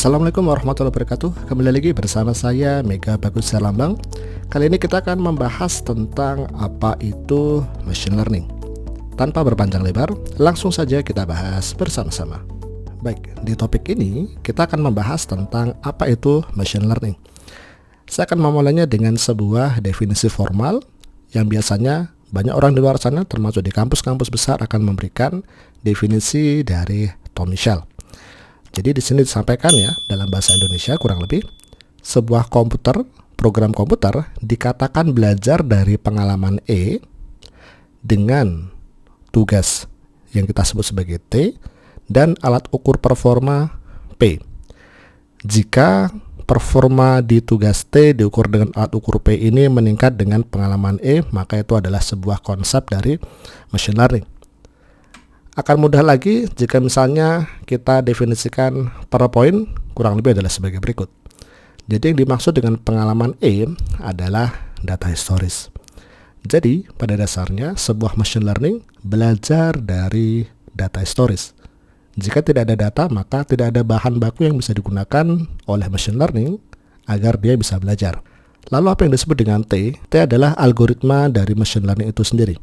Assalamualaikum warahmatullahi wabarakatuh. Kembali lagi bersama saya Mega Bagus Herlambang. Kali ini kita akan membahas tentang apa itu machine learning. Tanpa berpanjang lebar, langsung saja kita bahas bersama-sama. Baik, di topik ini kita akan membahas tentang apa itu machine learning. Saya akan memulainya dengan sebuah definisi formal yang biasanya banyak orang di luar sana, termasuk di kampus-kampus besar, akan memberikan definisi dari Tom Michel. Jadi di sini disampaikan ya dalam bahasa Indonesia kurang lebih sebuah program komputer dikatakan belajar dari pengalaman E dengan tugas yang kita sebut sebagai T dan alat ukur performa P. Jika performa di tugas T diukur dengan alat ukur P ini meningkat dengan pengalaman E, maka itu adalah sebuah konsep dari machine learning. Akan mudah lagi jika misalnya kita definisikan per poin kurang lebih adalah sebagai berikut. Jadi yang dimaksud dengan pengalaman E adalah data historis. Jadi pada dasarnya sebuah machine learning belajar dari data historis. Jika tidak ada data, maka tidak ada bahan baku yang bisa digunakan oleh machine learning agar dia bisa belajar. Lalu apa yang disebut dengan T? T adalah algoritma dari machine learning itu sendiri.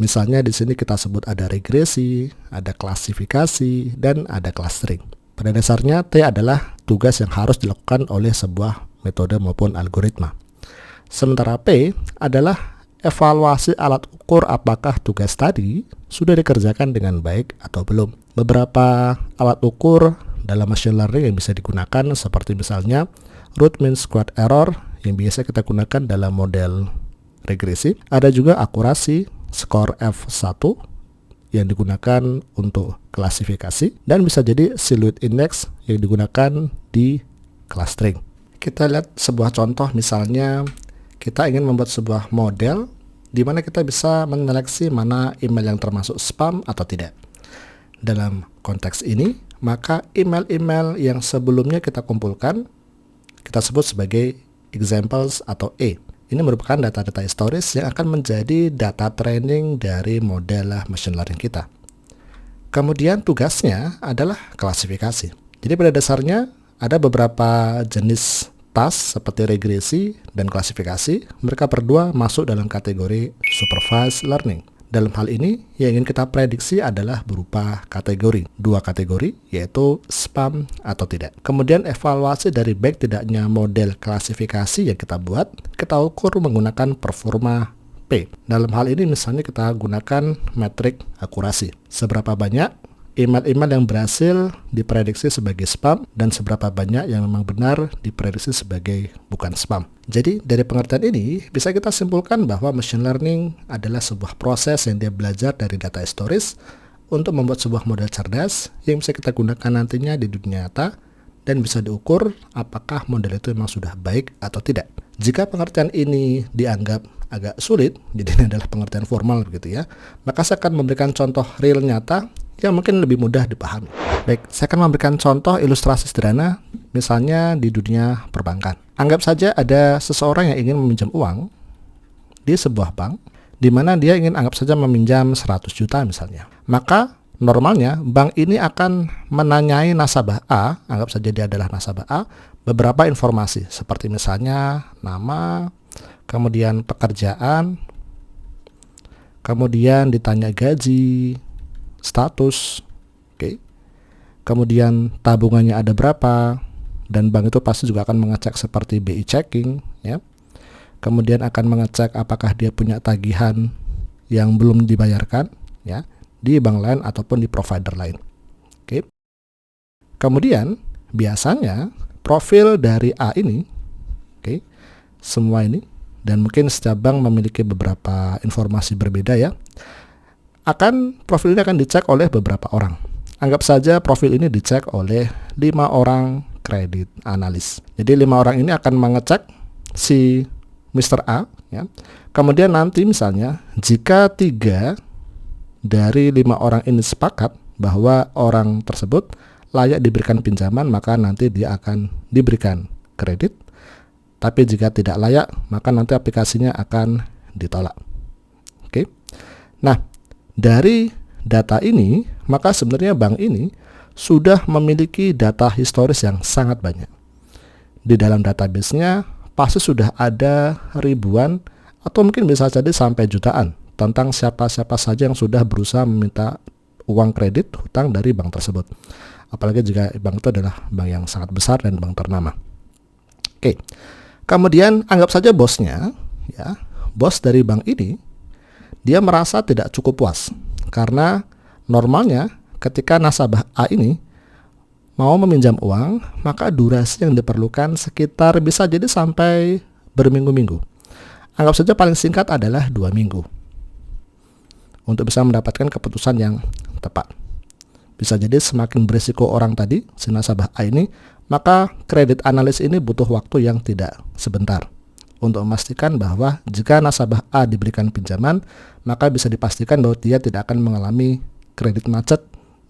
Misalnya di sini kita sebut ada regresi, ada klasifikasi, dan ada clustering. Pada dasarnya T adalah tugas yang harus dilakukan oleh sebuah metode maupun algoritma. Sementara P adalah evaluasi alat ukur apakah tugas tadi sudah dikerjakan dengan baik atau belum. Beberapa alat ukur dalam machine learning yang bisa digunakan seperti misalnya root mean squared error yang biasa kita gunakan dalam model regresi. Ada juga akurasi skor F1 yang digunakan untuk klasifikasi, dan bisa jadi silhouette index yang digunakan di clustering. Kita lihat sebuah contoh, misalnya kita ingin membuat sebuah model di mana kita bisa menyeleksi mana email yang termasuk spam atau tidak. Dalam konteks ini, maka email-email yang sebelumnya kita kumpulkan kita sebut sebagai examples atau E. Ini merupakan data-data historis yang akan menjadi data training dari model machine learning kita. Kemudian tugasnya adalah klasifikasi. Jadi pada dasarnya ada beberapa jenis task seperti regresi dan klasifikasi. Mereka berdua masuk dalam kategori supervised learning. Dalam hal ini, yang ingin kita prediksi adalah berupa kategori. Dua kategori, yaitu spam atau tidak. Kemudian evaluasi dari baik tidaknya model klasifikasi yang kita buat, kita ukur menggunakan performa P. Dalam hal ini misalnya kita gunakan metrik akurasi. Seberapa banyak email-email yang berhasil diprediksi sebagai spam dan seberapa banyak yang memang benar diprediksi sebagai bukan spam. Jadi dari pengertian ini bisa kita simpulkan bahwa machine learning adalah sebuah proses yang dia belajar dari data historis untuk membuat sebuah model cerdas yang bisa kita gunakan nantinya di dunia nyata dan bisa diukur apakah model itu memang sudah baik atau tidak. Jika pengertian ini dianggap agak sulit, jadi ini adalah pengertian formal begitu ya, maka saya akan memberikan contoh real nyata yang mungkin lebih mudah dipahami. Baik, saya akan memberikan contoh ilustrasi sederhana, misalnya di dunia perbankan. Anggap saja ada seseorang yang ingin meminjam uang di sebuah bank, di mana dia ingin anggap saja meminjam 100 juta misalnya. Maka normalnya bank ini akan menanyai nasabah A, anggap saja dia adalah nasabah A, beberapa informasi seperti misalnya nama, kemudian pekerjaan, kemudian ditanya gaji, status, kemudian tabungannya ada berapa, dan bank itu pasti juga akan mengecek seperti BI checking, ya. Kemudian akan mengecek apakah dia punya tagihan yang belum dibayarkan, ya, di bank lain ataupun di provider lain. Kemudian biasanya profil dari A ini, semua ini, dan mungkin setiap bank memiliki beberapa informasi berbeda ya. Profil ini akan dicek oleh beberapa orang. Anggap saja profil ini dicek oleh 5 orang kredit analis. Jadi 5 orang ini akan mengecek si Mr. A, ya. Kemudian nanti misalnya jika 3 dari 5 orang ini sepakat bahwa orang tersebut layak diberikan pinjaman, maka nanti dia akan diberikan kredit. Tapi jika tidak layak, maka nanti aplikasinya akan ditolak. Nah, dari data ini, maka sebenarnya bank ini sudah memiliki data historis yang sangat banyak. Di dalam database-nya pasti sudah ada ribuan atau mungkin bisa jadi sampai jutaan tentang siapa-siapa saja yang sudah berusaha meminta uang kredit hutang dari bank tersebut. Apalagi jika bank itu adalah bank yang sangat besar dan bank ternama. Oke. Kemudian anggap saja bosnya, ya, bos dari bank ini, dia merasa tidak cukup puas karena normalnya ketika nasabah A ini mau meminjam uang, maka durasi yang diperlukan sekitar bisa jadi sampai berminggu-minggu. Anggap saja paling singkat adalah 2 minggu untuk bisa mendapatkan keputusan yang tepat. Bisa jadi semakin berisiko orang tadi, si nasabah A ini, maka kredit analis ini butuh waktu yang tidak sebentar untuk memastikan bahwa jika nasabah A diberikan pinjaman, maka bisa dipastikan bahwa dia tidak akan mengalami kredit macet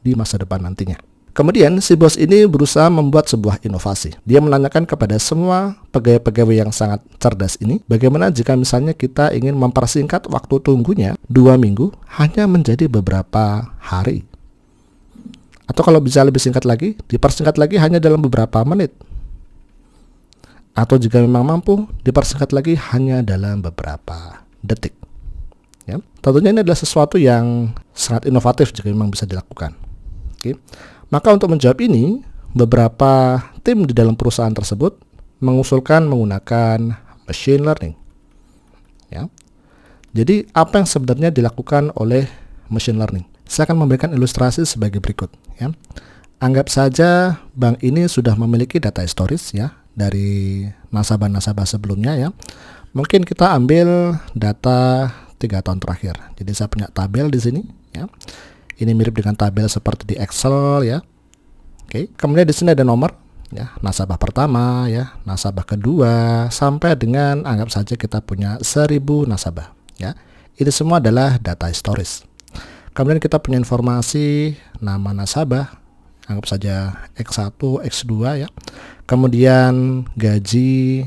di masa depan nantinya. Kemudian si bos ini berusaha membuat sebuah inovasi. Dia menanyakan kepada semua pegawai-pegawai yang sangat cerdas ini, bagaimana jika misalnya kita ingin mempersingkat waktu tunggunya 2 minggu hanya menjadi beberapa hari. Atau kalau bisa lebih singkat lagi, dipersingkat lagi hanya dalam beberapa menit. Atau jika memang mampu, dipersingkat lagi hanya dalam beberapa detik. Ya, tentunya ini adalah sesuatu yang sangat inovatif jika memang bisa dilakukan. Oke. Maka untuk menjawab ini, beberapa tim di dalam perusahaan tersebut mengusulkan menggunakan machine learning. Ya. Jadi apa yang sebenarnya dilakukan oleh machine learning? Saya akan memberikan ilustrasi sebagai berikut. Ya. Anggap saja bank ini sudah memiliki data historis ya dari nasabah-nasabah sebelumnya ya. Mungkin kita ambil data 3 tahun terakhir. Jadi saya punya tabel di sini ya. Ini mirip dengan tabel seperti di Excel ya. Oke, kemudian di sini ada nomor ya, nasabah pertama ya, nasabah kedua sampai dengan anggap saja kita punya 1000 nasabah ya. Ini semua adalah data historis. Kemudian kita punya informasi nama nasabah, anggap saja X1, X2 ya. Kemudian gaji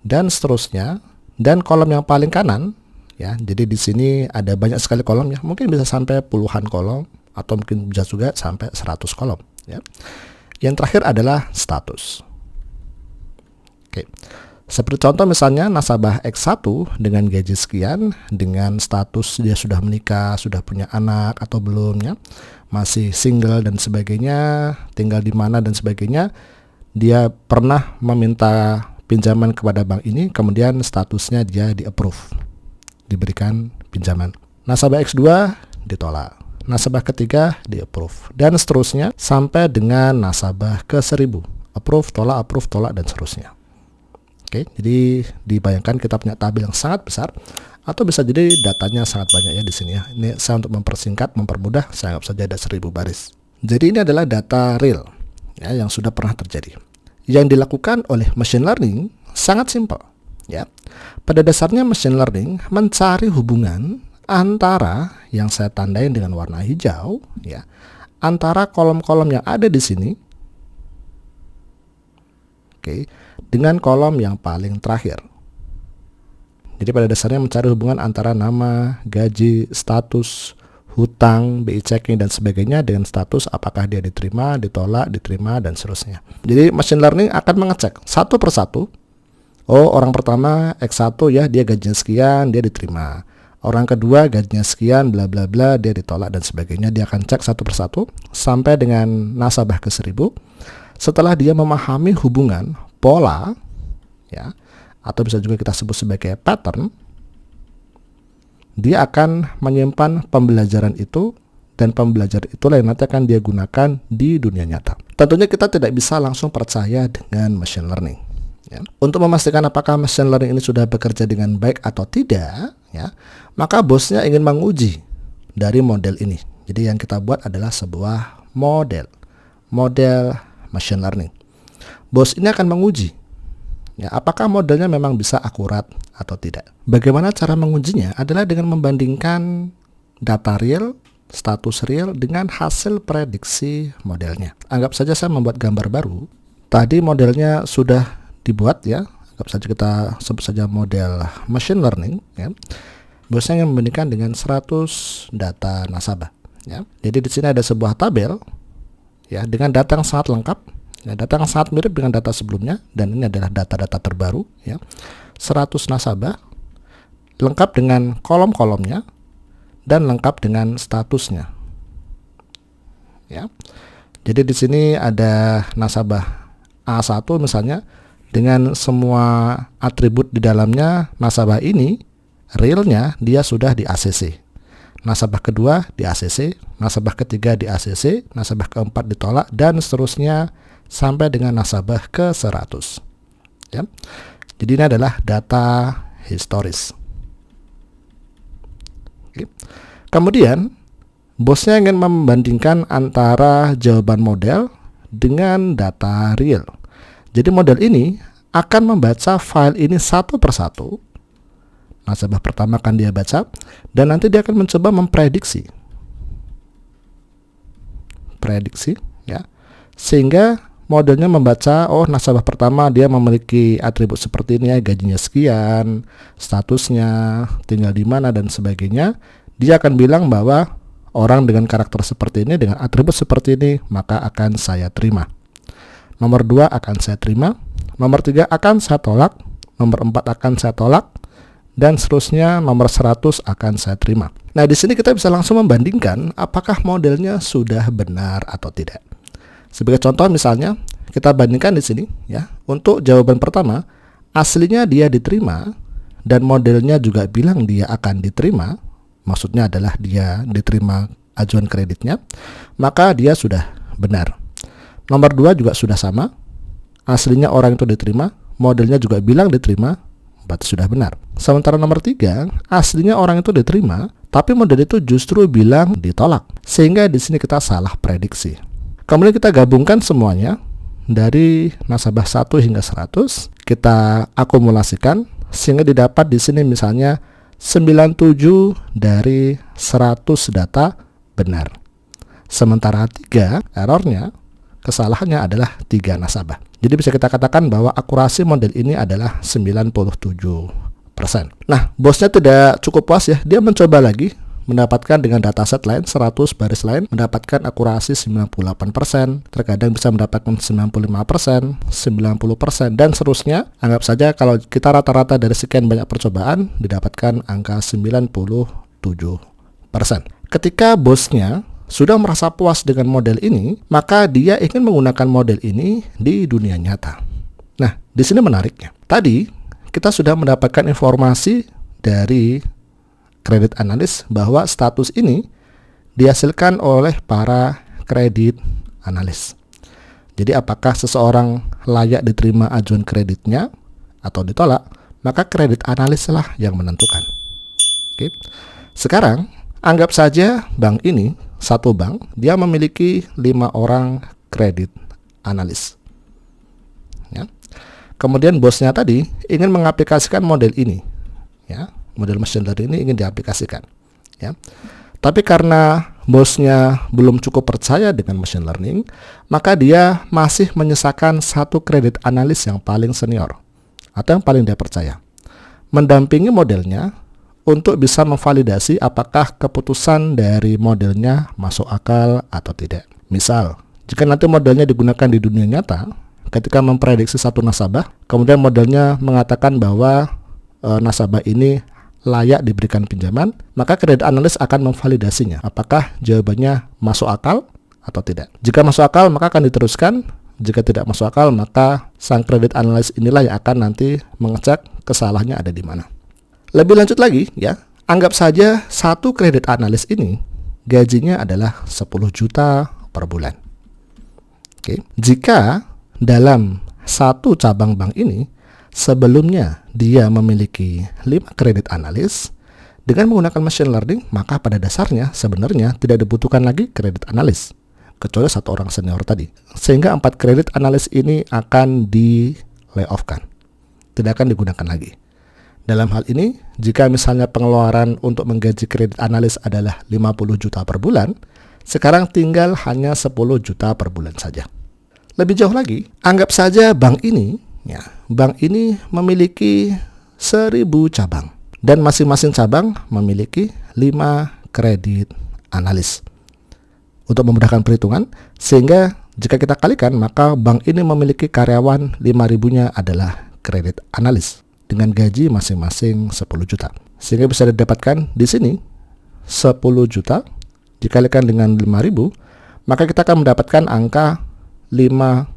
dan seterusnya, dan kolom yang paling kanan ya, jadi di sini ada banyak sekali kolom ya, mungkin bisa sampai puluhan kolom atau mungkin bisa juga sampai 100 kolom ya. Yang terakhir adalah status. Oke. Seperti contoh misalnya nasabah X1 dengan gaji sekian, dengan status dia sudah menikah, sudah punya anak atau belum ya, masih single dan sebagainya, tinggal di mana dan sebagainya. Dia pernah meminta pinjaman kepada bank ini, kemudian statusnya dia di-approve, diberikan pinjaman. Nasabah X2 ditolak, nasabah ketiga di-approve, dan seterusnya sampai dengan nasabah ke 1000. Approve, tolak, dan seterusnya. Oke, jadi dibayangkan kita punya tabel yang sangat besar, atau bisa jadi datanya sangat banyak ya di sini ya. Ini saya untuk mempersingkat, mempermudah, saya anggap saja ada 1000 baris. Jadi ini adalah data real ya, yang sudah pernah terjadi. Yang dilakukan oleh machine learning sangat simpel ya. Pada dasarnya machine learning mencari hubungan antara yang saya tandai dengan warna hijau ya, antara kolom-kolom yang ada di sini, oke, dengan kolom yang paling terakhir. Jadi pada dasarnya mencari hubungan antara nama, gaji, status, hutang, BI checking dan sebagainya dengan status apakah dia diterima, ditolak, diterima dan seterusnya. Jadi machine learning akan mengecek satu persatu. Oh, orang pertama X1 ya, dia gajinya sekian, dia diterima. Orang kedua gajinya sekian, bla bla bla, dia ditolak dan sebagainya. Dia akan cek satu persatu sampai dengan nasabah ke 1000. Setelah dia memahami hubungan, pola ya, atau bisa juga kita sebut sebagai pattern, dia akan menyimpan pembelajaran itu, dan pembelajaran itulah yang nanti akan dia gunakan di dunia nyata. Tentunya kita tidak bisa langsung percaya dengan machine learning ya. Untuk memastikan apakah machine learning ini sudah bekerja dengan baik atau tidak ya, maka bosnya ingin menguji dari model ini. Jadi yang kita buat adalah sebuah model machine learning. Bos ini akan menguji ya, apakah modelnya memang bisa akurat atau tidak. Bagaimana cara mengujinya adalah dengan membandingkan data real, status real dengan hasil prediksi modelnya. Anggap saja saya membuat gambar baru. Tadi modelnya sudah dibuat ya. Anggap saja kita sebut saja model machine learning ya. Bosnya ingin membandingkan dengan 100 data nasabah ya. Jadi di sini ada sebuah tabel ya, dengan data yang sangat lengkap, ya, data yang sangat mirip dengan data sebelumnya, dan ini adalah data-data terbaru, ya. 100 nasabah, lengkap dengan kolom-kolomnya, dan lengkap dengan statusnya. Ya. Jadi di sini ada nasabah A1 misalnya, dengan semua atribut di dalamnya. Nasabah ini realnya dia sudah di ACC. Nasabah kedua di ACC, nasabah ketiga di ACC, nasabah keempat ditolak, dan seterusnya sampai dengan nasabah ke 100. Ya. Jadi ini adalah data historis. Oke. Kemudian bosnya ingin membandingkan antara jawaban model dengan data real. Jadi model ini akan membaca file ini satu persatu. Nasabah pertama akan dia baca, dan nanti dia akan mencoba memprediksi. Ya. Sehingga modelnya membaca, oh nasabah pertama dia memiliki atribut seperti ini ya, gajinya sekian, statusnya, tinggal di mana, dan sebagainya. Dia akan bilang bahwa orang dengan karakter seperti ini, dengan atribut seperti ini, maka akan saya terima. Nomor 2 akan saya terima, nomor 3 akan saya tolak, nomor 4 akan saya tolak, dan seterusnya nomor 100 akan saya terima. Nah, di sini kita bisa langsung membandingkan apakah modelnya sudah benar atau tidak. Sebagai contoh misalnya, kita bandingkan di sini ya. Untuk jawaban pertama, aslinya dia diterima dan modelnya juga bilang dia akan diterima, maksudnya adalah dia diterima ajuan kreditnya, maka dia sudah benar. Nomor 2 juga sudah sama. Aslinya orang itu diterima, modelnya juga bilang diterima, berarti sudah benar. Sementara nomor 3, aslinya orang itu diterima, tapi model itu justru bilang ditolak. Sehingga di sini kita salah prediksi. Kemudian kita gabungkan semuanya dari nasabah 1 hingga 100, kita akumulasikan sehingga didapat di sini misalnya 97 dari 100 data benar. Sementara 3 errornya, kesalahannya adalah 3 nasabah. Jadi bisa kita katakan bahwa akurasi model ini adalah 97%. Nah, bosnya tidak cukup puas ya. Dia mencoba lagi, mendapatkan dengan dataset lain, 100 baris lain, mendapatkan akurasi 98%, terkadang bisa mendapatkan 95%, 90%, dan seterusnya. Anggap saja kalau kita rata-rata dari sekian banyak percobaan, didapatkan angka 97%. Ketika bosnya sudah merasa puas dengan model ini, maka dia ingin menggunakan model ini di dunia nyata. Nah, di sini menariknya. Tadi kita sudah mendapatkan informasi dari kredit analis bahwa status ini dihasilkan oleh para kredit analis. Jadi apakah seseorang layak diterima ajuan kreditnya atau ditolak, maka kredit analis lah yang menentukan. Oke. Sekarang anggap saja bank ini, satu bank, dia memiliki 5 orang kredit analis. Ya. Kemudian bosnya tadi ingin mengaplikasikan model ini. Ya, model machine learning ini ingin diaplikasikan. Ya. Tapi karena bosnya belum cukup percaya dengan machine learning, maka dia masih menyisakan satu kredit analis yang paling senior atau yang paling dia percaya, mendampingi modelnya untuk bisa memvalidasi apakah keputusan dari modelnya masuk akal atau tidak. Misal, jika nanti modelnya digunakan di dunia nyata, ketika memprediksi satu nasabah, kemudian modelnya mengatakan bahwa nasabah ini layak diberikan pinjaman, maka kredit analis akan memvalidasinya, apakah jawabannya masuk akal atau tidak. Jika masuk akal, maka akan diteruskan. Jika tidak masuk akal, maka sang kredit analis inilah yang akan nanti mengecek kesalahannya ada di mana. Lebih lanjut lagi ya, anggap saja satu kredit analis ini gajinya adalah 10 juta per bulan. Oke. Jika dalam satu cabang bank ini sebelumnya dia memiliki 5 kredit analis, dengan menggunakan machine learning, maka pada dasarnya sebenarnya tidak dibutuhkan lagi kredit analis, kecuali satu orang senior tadi. Sehingga 4 kredit analis ini akan di layoff-kan, tidak akan digunakan lagi. Dalam hal ini, jika misalnya pengeluaran untuk menggaji kredit analis adalah 50 juta per bulan, sekarang tinggal hanya 10 juta per bulan saja. Lebih jauh lagi, anggap saja bank ini memiliki 1000 cabang, dan masing-masing cabang memiliki 5 kredit analis. untuk memudahkan perhitungan, sehingga jika kita kalikan maka bank ini memiliki karyawan 5.000-nya adalah kredit analis dengan gaji masing-masing 10 juta. Sehingga bisa didapatkan di sini 10 juta dikalikan dengan 5.000, maka kita akan mendapatkan angka 50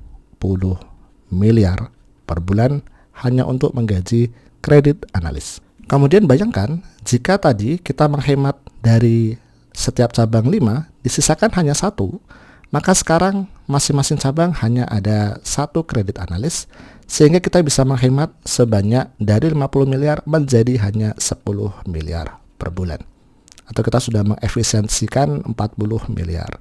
miliar per bulan hanya untuk menggaji kredit analis. Kemudian bayangkan jika tadi kita menghemat dari setiap cabang 5, disisakan hanya 1, maka sekarang masing-masing cabang hanya ada 1 kredit analis, sehingga kita bisa menghemat sebanyak dari 50 miliar menjadi hanya 10 miliar per bulan. Atau kita sudah mengefisiensikan 40 miliar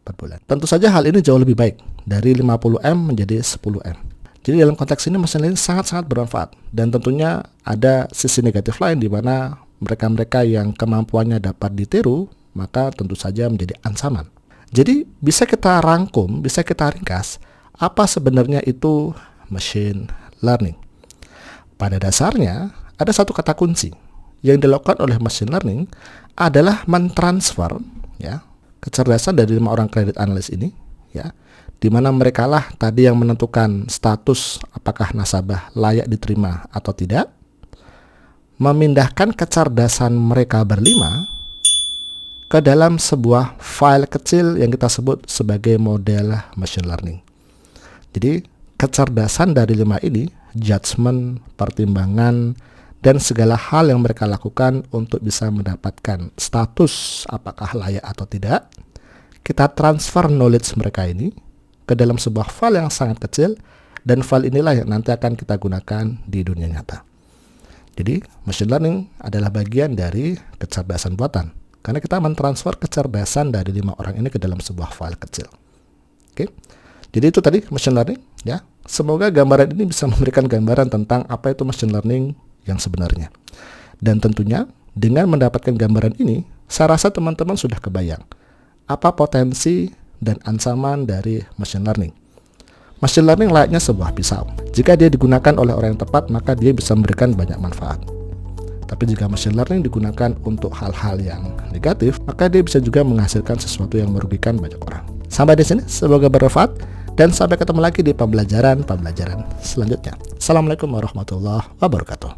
per bulan. Tentu saja hal ini jauh lebih baik, dari 50M menjadi 10M. Jadi dalam konteks ini mesin learning sangat-sangat bermanfaat, dan tentunya ada sisi negatif lain di mana mereka-mereka yang kemampuannya dapat ditiru, maka tentu saja menjadi ancaman. Jadi bisa kita rangkum, bisa kita ringkas, apa sebenarnya itu machine learning. Pada dasarnya ada satu kata kunci yang dilakukan oleh machine learning adalah mentransfer kecerdasan dari 5 orang kredit analis ini, di mana mereka lah tadi yang menentukan status apakah nasabah layak diterima atau tidak, memindahkan kecerdasan mereka berlima ke dalam sebuah file kecil yang kita sebut sebagai model machine learning. Jadi kecerdasan dari 5 ini, judgment, pertimbangan, dan segala hal yang mereka lakukan untuk bisa mendapatkan status apakah layak atau tidak, kita transfer knowledge mereka ini ke dalam sebuah file yang sangat kecil, dan file inilah yang nanti akan kita gunakan di dunia nyata. Jadi machine learning adalah bagian dari kecerdasan buatan, karena kita mentransfer kecerdasan dari 5 orang ini ke dalam sebuah file kecil. Oke. Jadi itu tadi machine learning, ya. Semoga gambaran ini bisa memberikan gambaran tentang apa itu machine learning yang sebenarnya. Dan tentunya dengan mendapatkan gambaran ini, saya rasa teman-teman sudah kebayang apa potensi dan ancaman dari machine learning. Machine learning layaknya sebuah pisau. Jika dia digunakan oleh orang yang tepat, maka dia bisa memberikan banyak manfaat. Tapi jika machine learning digunakan untuk hal-hal yang negatif, maka dia bisa juga menghasilkan sesuatu yang merugikan banyak orang. Sampai di sini, semoga bermanfaat, dan sampai ketemu lagi di pembelajaran selanjutnya. Assalamualaikum warahmatullahi wabarakatuh.